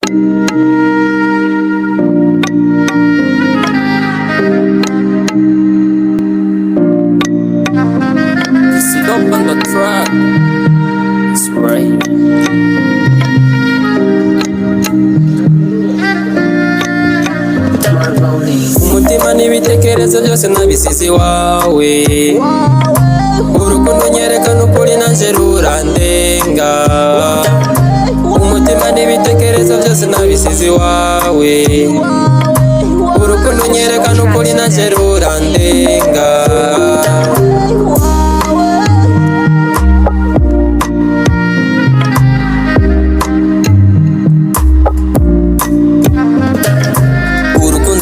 Sit up on the track. It's right. Umutima n'ibitekerezo byose nabisize iwawe, urukundo nyerekana ukuri nanje rurandenga. Umutima n'ibitekerezo byose nabisize iwawe, urukundo nyerekana ukuri nanje rurandenga.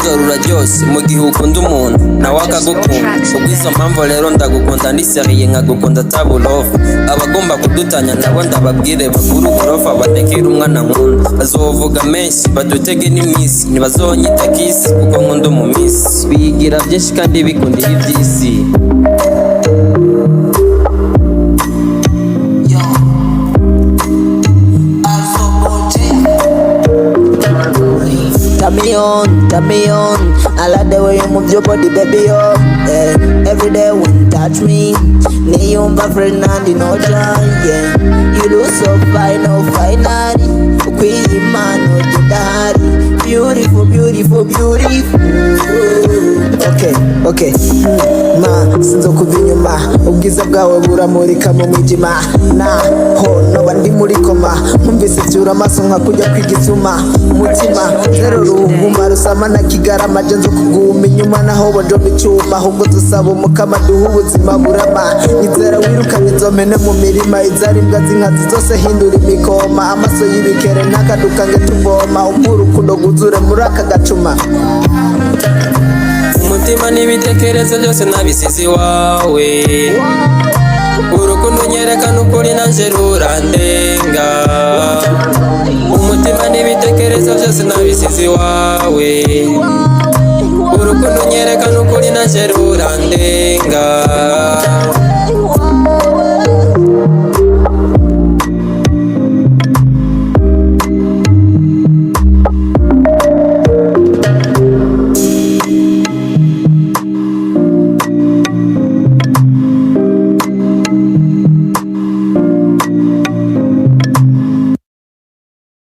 Ruraryose mu gihe ukunda umuntu nawe akagukunda, kubw'izo mpamvu rero ndagukunda niseriye nkagukunda tabulofa. Abagomba kudutanya nabo ndababwire bakuru uburofa, batekere umwana nkunda. Bazovuga menshi badutege n'iminsi, ntibazonyita kisi kuko nkunda umumisi. Bigira byinshi kandi bikundiye iby'isi. Turn me on, I like the way you move your body, baby, oh. Yeah. Every day when you touch me, niyumva Fernandi no joy, yeah. You look so fine, oh finally. Ukwiyimana udahari, beautiful, beautiful, beautiful. Okay, ma sinzokuva inyuma, ubwiza bwawe buramurika mu mwijima. Naho noba ndi muri koma, nkumvise vyura amaso nkakujya kw'igituma. Umutima zero ruhuma rusama na kigarama, je nzokuguma inyuma naho bonjoma icuma. Ahubwo dusaba umukama duha ubuzima burama, nizera wirukanye inzomene mu mirima. Izari imbwa z'inkazi zose hindura imikoma, amaso y'ibikere ntakadukange tuvoma. Urukundo rwuzure muri aka gacuma. Umutima n'ibitekerezo byose nabisize iwawe, urukundo nyerekana ukuri nanje rurandenga. Umutima n'ibitekerezo byose nabisize iwawe, urukundo nyerekana ukuri nanje rurandenga.